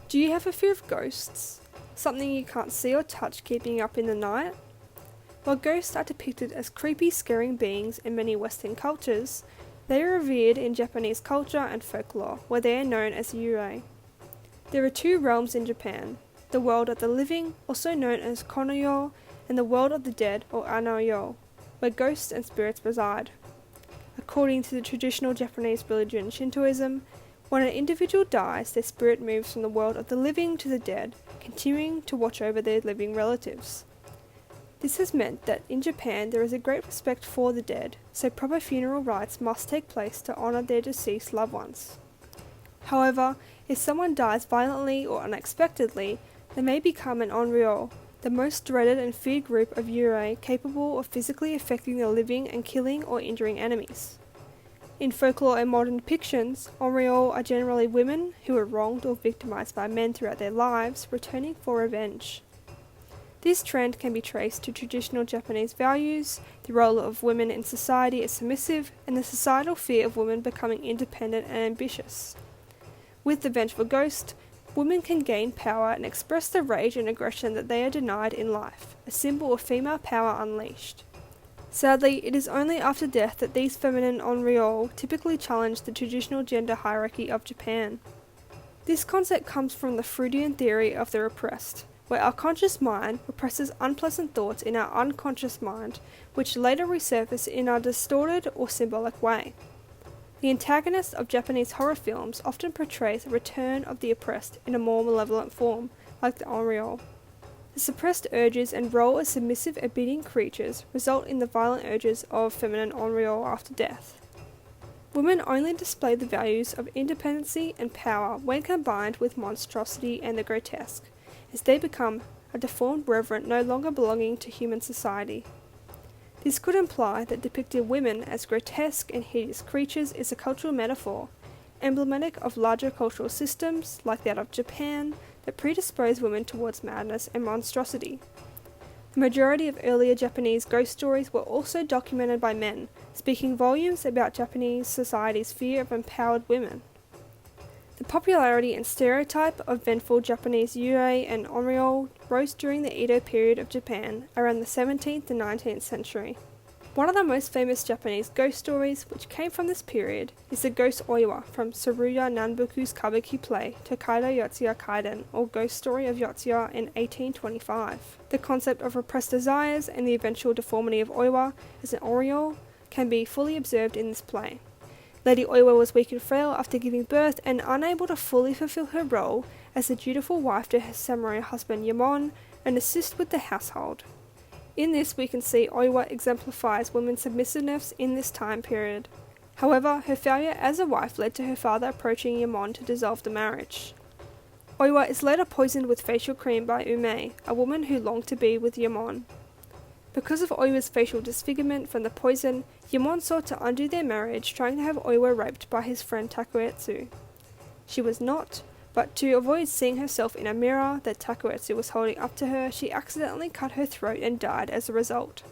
Do you have a fear of ghosts? Something you can't see or touch keeping you up in the night? While ghosts are depicted as creepy, scaring beings in many Western cultures, they are revered in Japanese culture and folklore, where they are known as yurei. There are two realms in Japan, the world of the living, also known as Onryō, and the world of the dead, or Onryō, where ghosts and spirits reside. According to the traditional Japanese religion Shintoism, when an individual dies, their spirit moves from the world of the living to the dead, continuing to watch over their living relatives. This has meant that in Japan there is a great respect for the dead, so proper funeral rites must take place to honour their deceased loved ones. However, if someone dies violently or unexpectedly, they may become an Onryō, the most dreaded and feared group of yurei capable of physically affecting the living and killing or injuring enemies. In folklore and modern depictions, Onryō are generally women who are wronged or victimized by men throughout their lives, returning for revenge. This trend can be traced to traditional Japanese values, the role of women in society as submissive, and the societal fear of women becoming independent and ambitious. With the vengeful ghost, women can gain power and express the rage and aggression that they are denied in life, a symbol of female power unleashed. Sadly, it is only after death that these feminine Onryō typically challenge the traditional gender hierarchy of Japan. This concept comes from the Freudian theory of the repressed, where our conscious mind represses unpleasant thoughts in our unconscious mind, which later resurface in a distorted or symbolic way. The antagonist of Japanese horror films often portrays a return of the oppressed in a more malevolent form, like the Onryō. The suppressed urges and role as submissive obedient creatures result in the violent urges of feminine Onryō after death. Women only display the values of independency and power when combined with monstrosity and the grotesque, as they become a deformed reverend no longer belonging to human society. This could imply that depicting women as grotesque and hideous creatures is a cultural metaphor, emblematic of larger cultural systems, like that of Japan, that predispose women towards madness and monstrosity. The majority of earlier Japanese ghost stories were also documented by men, speaking volumes about Japanese society's fear of empowered women. The popularity and stereotype of vengeful Japanese yurei and Onryō rose during the Edo period of Japan around the 17th and 19th century. One of the most famous Japanese ghost stories, which came from this period, is the ghost Oiwa from Tsuruya Nanboku's kabuki play Takaida Yotsuya Kaiden, or Ghost Story of Yotsuya in 1825. The concept of repressed desires and the eventual deformity of Oiwa as an Onryō can be fully observed in this play. Lady Oiwa was weak and frail after giving birth and unable to fully fulfill her role as a dutiful wife to her samurai husband Yamon and assist with the household. In this we can see Oiwa exemplifies women's submissiveness in this time period. However, her failure as a wife led to her father approaching Yamon to dissolve the marriage. Oiwa is later poisoned with facial cream by Ume, a woman who longed to be with Yamon. Because of Oiwa's facial disfigurement from the poison, Yamon sought to undo their marriage, trying to have Oiwa raped by his friend Takuetsu. She was not, but to avoid seeing herself in a mirror that Takuetsu was holding up to her, she accidentally cut her throat and died as a result.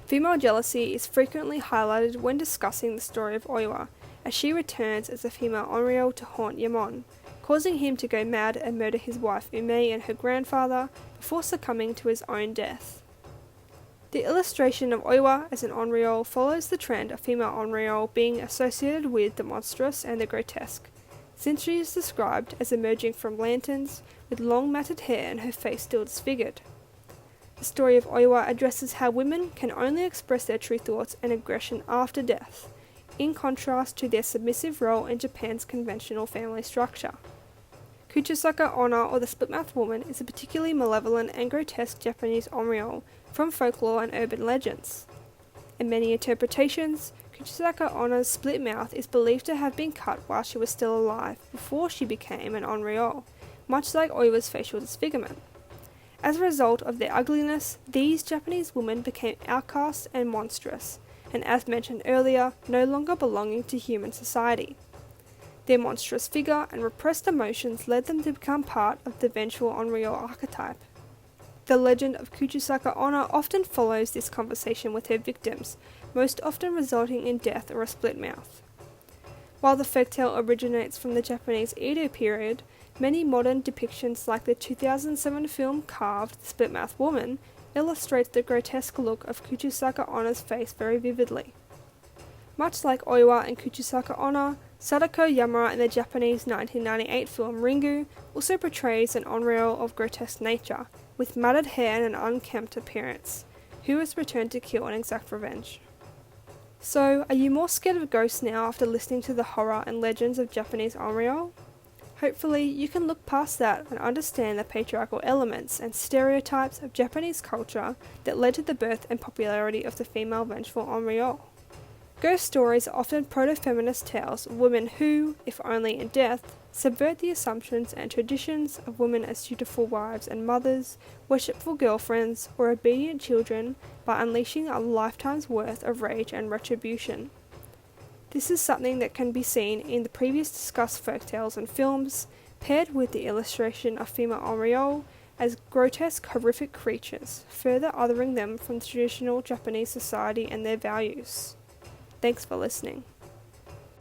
Female jealousy is frequently highlighted when discussing the story of Oiwa, as she returns as a female Onryō to haunt Yamon, causing him to go mad and murder his wife Ume and her grandfather before succumbing to his own death. The illustration of Oiwa as an Onryō follows the trend of female Onryō being associated with the monstrous and the grotesque, since she is described as emerging from lanterns with long matted hair and her face still disfigured. The story of Oiwa addresses how women can only express their true thoughts and aggression after death, in contrast to their submissive role in Japan's conventional family structure. Kuchisaka Onna, or the split-mouthed woman, is a particularly malevolent and grotesque Japanese Onryō from folklore and urban legends. In many interpretations, Kuchisaka Onna's split mouth is believed to have been cut while she was still alive, before she became an Onryō, much like Oiwa's facial disfigurement. As a result of their ugliness, these Japanese women became outcast and monstrous, and as mentioned earlier, no longer belonging to human society. Their monstrous figure and repressed emotions led them to become part of the vengeful Onryō archetype. The legend of Kuchisaka Onna often follows this conversation with her victims, most often resulting in death or a split mouth. While the folktale originates from the Japanese Edo period, Many modern depictions like the 2007 film Carved, the Split-Mouthed Woman, illustrates the grotesque look of Kuchisaka Onna's face very vividly. Much like Oiwa and Kuchisaka Onna, Sadako Yamura in the Japanese 1998 film Ringu also portrays an Onryō of grotesque nature, with matted hair and an unkempt appearance, who has returned to kill and exact revenge. So, are you more scared of ghosts now after listening to the horror and legends of Japanese Onryō? Hopefully, you can look past that and understand the patriarchal elements and stereotypes of Japanese culture that led to the birth and popularity of the female vengeful Onryō. Ghost stories are often proto-feminist tales of women who, if only in death, subvert the assumptions and traditions of women as dutiful wives and mothers, worshipful girlfriends, or obedient children by unleashing a lifetime's worth of rage and retribution. This is something that can be seen in the previous discussed folktales and films, paired with the illustration of female Onryō as grotesque, horrific creatures, further othering them from traditional Japanese society and their values. Thanks for listening.